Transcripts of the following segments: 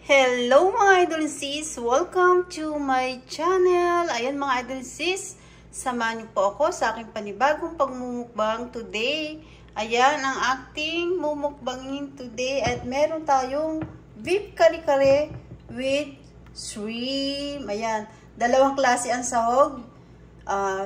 Hello mga idol sis! Welcome to my channel! Ayan mga idol sis, samahan niyo po ako sa aking panibagong pagmumukbang today. Ayan ang ating mumukbangin today at meron tayong beef kare-kare with shrimp. Ayan, dalawang klase ang sahog,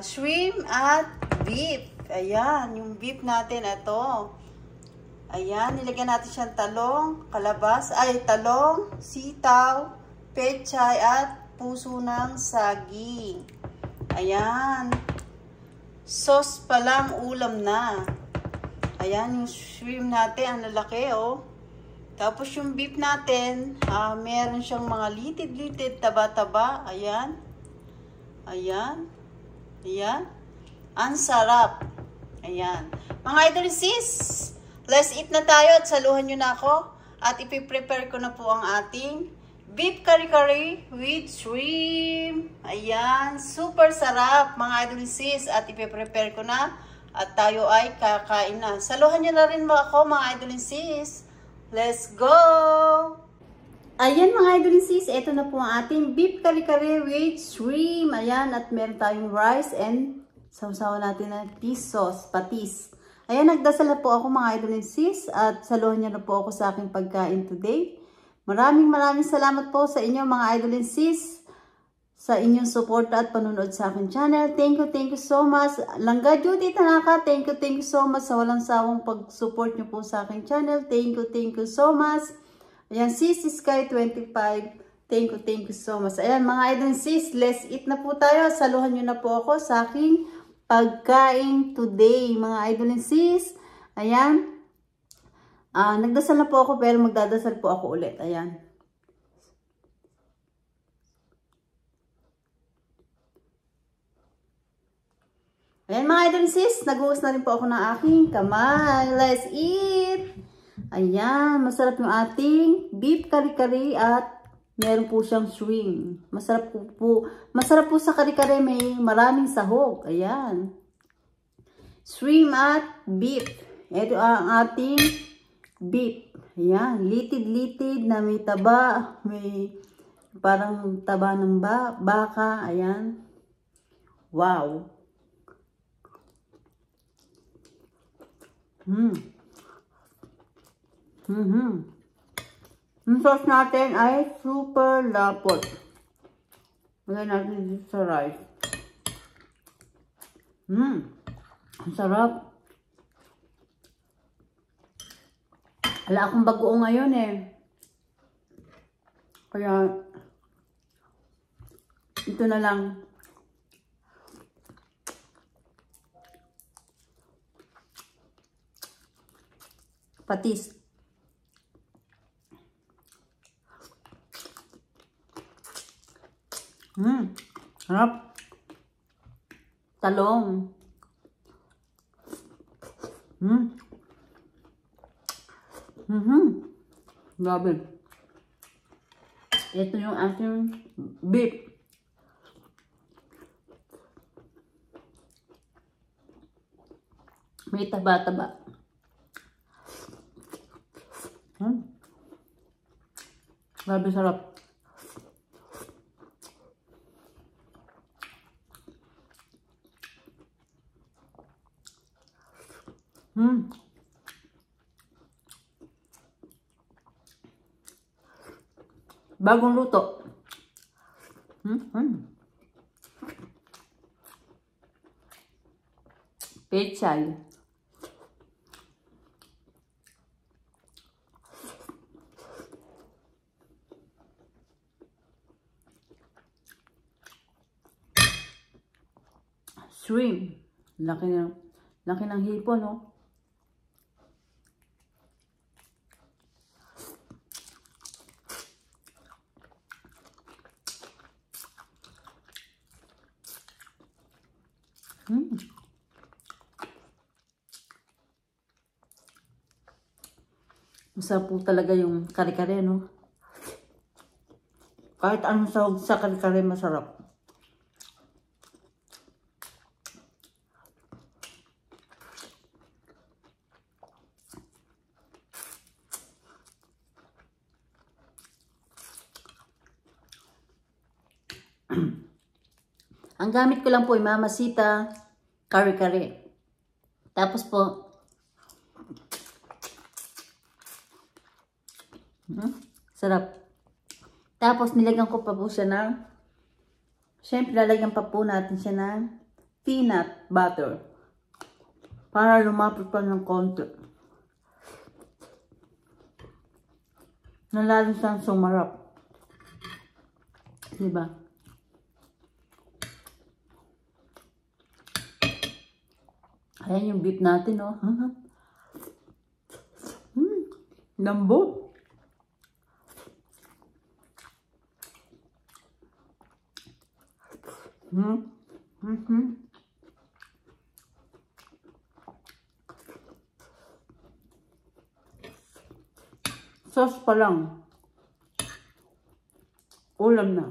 shrimp at beef. Ayan, yung beef natin ito. Ayan, nilagyan natin siyang talong, talong, sitaw, pechay, at puso ng saging. Ayan. Sauce pa lang, ulam na. Ayan, yung shrimp natin, ang lalaki, oh. Tapos yung beef natin, meron siyang mga litid-litid, taba-taba. Ayan. Ayan. Ayan. Ang sarap. Ayan. Mga idol sis, let's eat na tayo at saluhan nyo na ako. At ipiprepare ko na po ang ating beef kare-kare with shrimp. Ayan, super sarap mga idol sis. At ipiprepare ko na at tayo ay kakain na. Saluhan nyo na rin ako mga idol sis. Let's go! Ayan mga idol sis, ito na po ang ating beef kare-kare with shrimp. Ayan, at meron tayong rice and sausawan natin na fish sauce, patis. Ayan, nagdasal na po ako mga idol and sis at saluhan niyo na po ako sa aking pagkain today. Maraming salamat po sa inyo mga idol and sis sa inyong support at panunood sa aking channel. Thank you so much. Langga Judy Tanaka, thank you so much sa walang sawang pag-support niyo po sa aking channel. Thank you so much. Ayan, sis Sky 25, thank you so much. Ayan mga idol and sis, let's eat na po tayo. Saluhan niyo na po ako sa aking pagkain today, mga idol and sis. Ayan. Nagdasal na po ako pero magdadasal po ako ulit. Ayan. Ayan mga idol and sis, naghugas na rin po ako ng aking kamay. Let's eat! Ayan, masarap yung ating beef kare-kare at meron po siyang shrimp. Masarap po sa kare-kare, may maraming sahog. Ayan. Shrimp at beef. Ito ang ating beef. Ayan. Litid-litid na may taba. May parang taba ng baka. Ayan. Wow. Yung sauce natin ay super lapot. Lagyan natin dito sa rice. Ang sarap. Wala akong bagoong ngayon eh. Kaya, ito na lang. Patis. Sarap. Talong. Grabe. Ito yung ating beef. May taba-taba. Grabe sarap. Bagong luto. Pechay. Shrimp. Laki ng hipon, no? Masarap po talaga yung kare-kare, no? Kahit anong sahog sa kare-kare, masarap. Ang gamit ko lang po ay Mamacita kare-kare. Tapos po, sarap. Tapos nilagyan ko pa po siya ng, syempre lalagyan pa po natin siya ng peanut butter. Para lumapot pa ng konti. Nalalong siyang sumarap. Diba? Ayan yung beef natin, oh. Lambot. Sauce pa lang. Ulam na.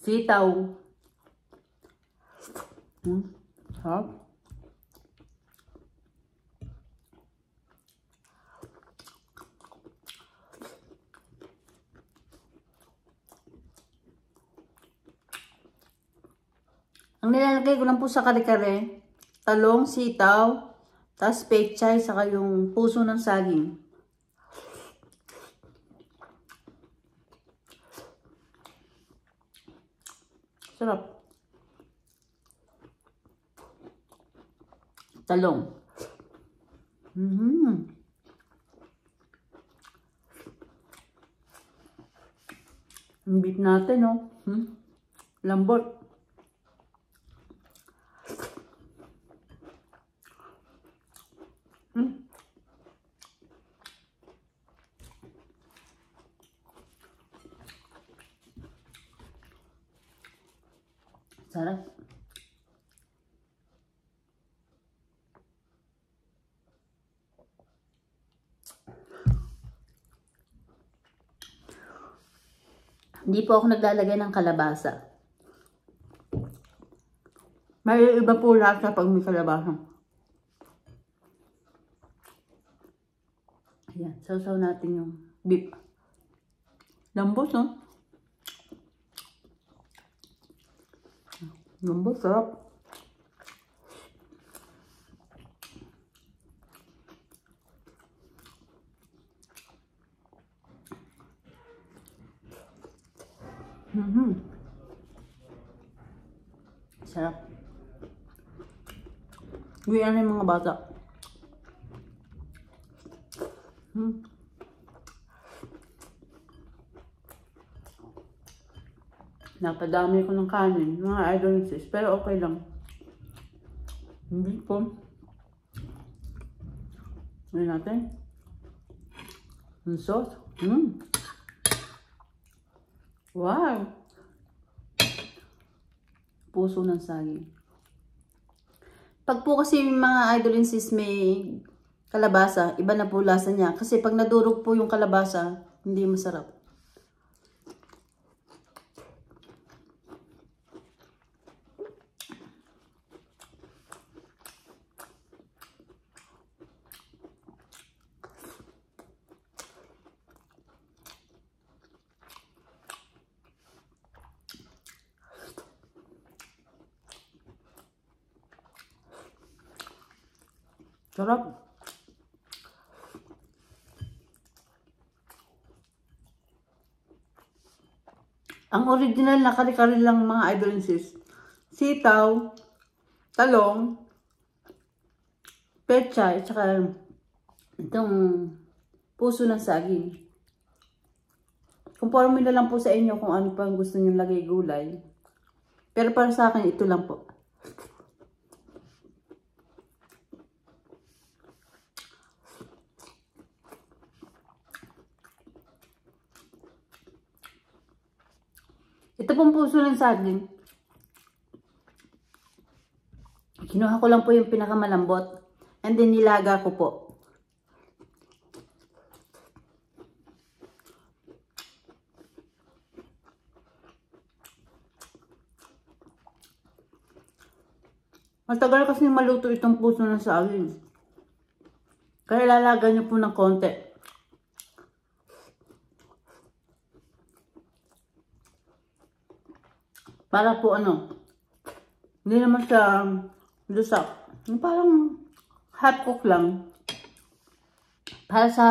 Sitaw. Sarap. Ang nilalagay ko lang po sa kare-kare, talong, sitaw, tas pechay, saka yung puso ng saging. Sarap. Talong. Ang beef natin, oh. Lambot. Sarap. Hindi po ako naglalagay ng kalabasa. May iba po lasa pag may kalabasa. Ayan, sausaw natin yung beef. Lambot, no? Lambot, sarap. Sarap. Uwian na yung mga bata. Napadami ko ng kanin, mga idol sis, pero okay lang. Hindi po. Ngayon natin. Ang sauce. Wow! Puso ng saging. Pag po kasi mga idol sis may kalabasa, iba na po lasa niya. Kasi pag nadurog po yung kalabasa, hindi masarap. Sarap. Ang original na kare-kare lang mga idol sis. Sitaw, talong, pechay, at saka itong puso ng saging. Conforme na lang po sa inyo kung ano pa gusto nyo lagay gulay. Pero para sa akin, ito lang po. Ito pong puso ng saging. Kinuha ko lang po yung pinakamalambot. And then nilaga ko po. Matagal kasi maluto itong puso ng saging. Kaya lalagan nyo po ng konti. Para po ano, hindi naman siya lusak. Parang hot cook lang. Para sa,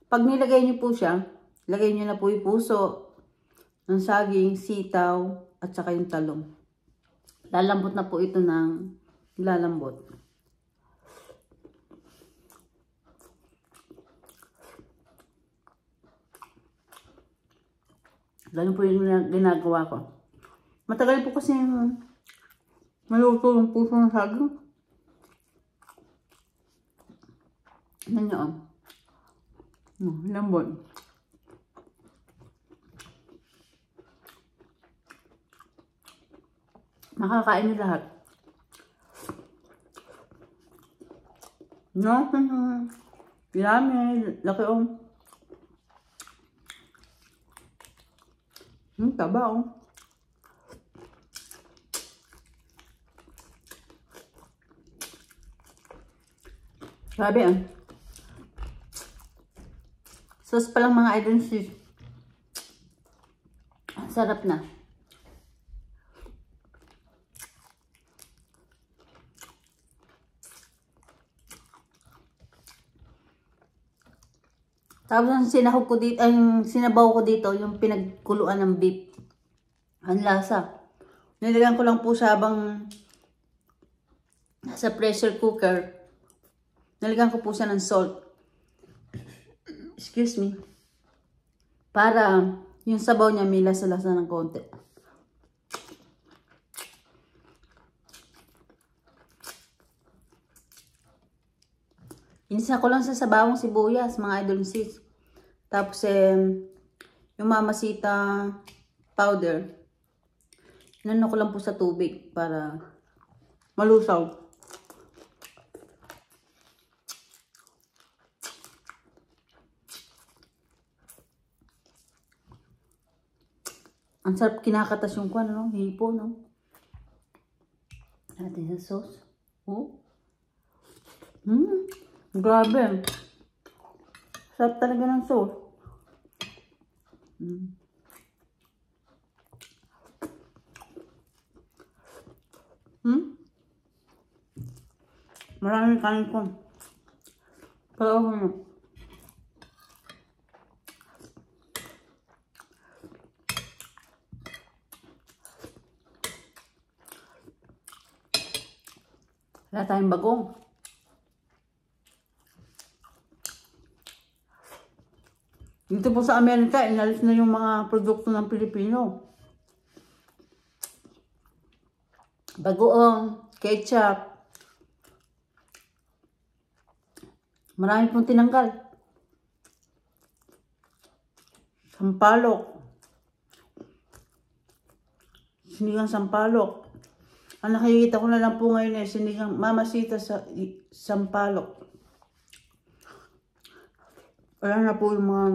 pag nilagay niyo po siya, lagay niyo na po yung puso, ng saging, sitaw, at saka yung talong. Lalambot na po ito ng lalambot. Ganun po yung ginagawa ko. Matagal po kasi maluto yung puso ng saging. Ano niyo? Lambot. Makakain niyo lahat. No? Yummy. Laki o. Taba o. Sabi ah. Sauce pa lang mga idol sis. Sarap na. Tapos ang sinahog ko dito, ang sinabaw ko dito, yung pinagkuluan ng beef. Ang lasa. Nilagyan ko lang po siya habang sa pressure cooker. Nilagyan ko po siya ng salt. Excuse me. Para yung sabaw niya may lasa-lasa ng konti. Inisa ko lang sa sabawang sibuyas, mga idol sis. Tapos, yung mamasita powder. Inano ko lang po sa tubig para malusaw. Ang sarap kinakatas yung kwan, no? Hipo, no? Natin sa sauce. Oh. Grabe. Sarap talaga ng sauce. Maraming kanin ko. Pero ako na. Wala tayong bagong. Dito po sa Amerika, inalis na yung mga produkto ng Pilipino. Bagoong, ketchup. Marami pong tinanggal. Sampalok. Sinigang sampalok. Ang nakikita ko na lang po ngayon ay sinigang mamasita sa sampalok. Wala na po yung mga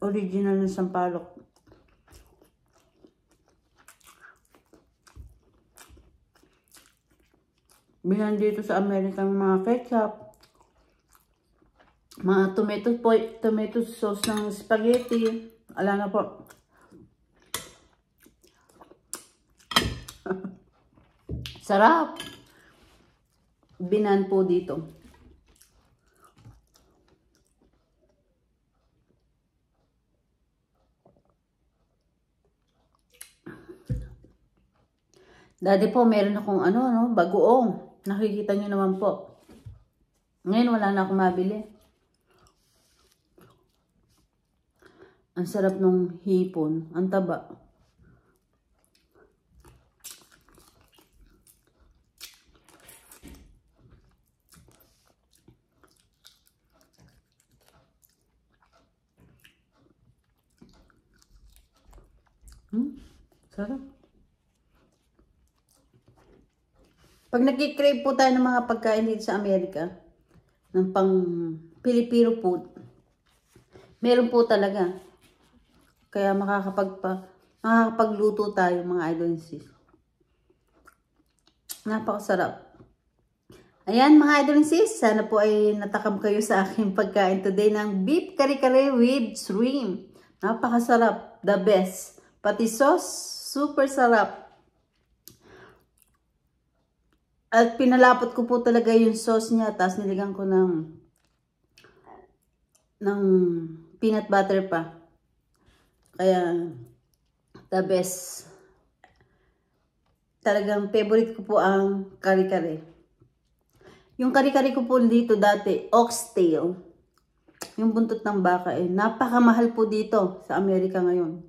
original na sampalok. Bilan dito sa Amerika ng mga ketchup, mga tomato sauce ng spaghetti. Wala na po. Sarap. Binan po dito. Dati po, meron akong bagoong. Nakikita nyo naman po. Ngayon, wala na akong mabili. Ang sarap ng hipon. Ang taba. Sarap. Pag nag-crave po tayo ng mga pagkain dito sa Amerika, ng pang Filipino food, meron po talaga. Kaya makakapagluto tayo mga idol sis. Napakasarap. Ayan mga idol sis, sana po ay natakam kayo sa aking pagkain today ng beef kare-kare with shrimp. Napakasarap. The best. Pati sauce, Super sarap. At pinalapot ko po talaga yung sauce niya. Tapos niligan ko ng peanut butter pa. Kaya, the best. Talagang favorite ko po ang kare-kare. Yung kare-kare ko po dito dati, oxtail. Yung buntot ng baka napakamahal po dito sa Amerika ngayon.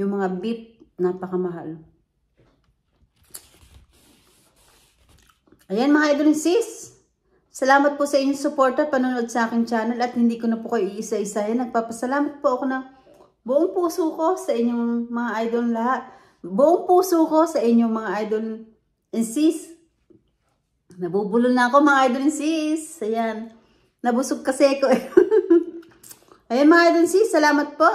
Yung mga beef, napakamahal. Ayan mga idol and sis. Salamat po sa inyong support at panonood sa aking channel at hindi ko na po kayo iisa-isahin. Nagpapasalamat po ako ng buong puso ko sa inyong mga idol lahat. Buong puso ko sa inyong mga idol and sis. Nabubulol na ako mga idol and sis. Ayan. Nabusog kasi ako. Ayan mga idol and sis. Salamat po.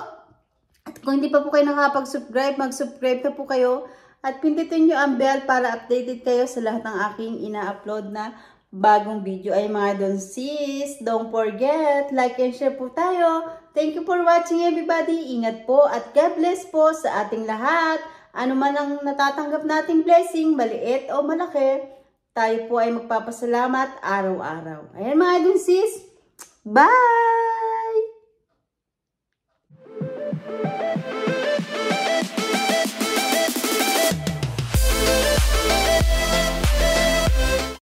At kung hindi pa po kayo nakapag-subscribe, mag-subscribe na po kayo. At pindutin nyo ang bell para updated kayo sa lahat ng aking ina-upload na bagong video. Ay mga idol and sis. Don't forget, like and share po tayo. Thank you for watching everybody. Ingat po at God bless po sa ating lahat. Ano man ang natatanggap nating blessing, maliit o malaki, tayo po ay magpapasalamat araw-araw. Ayan mga idol sis. Bye!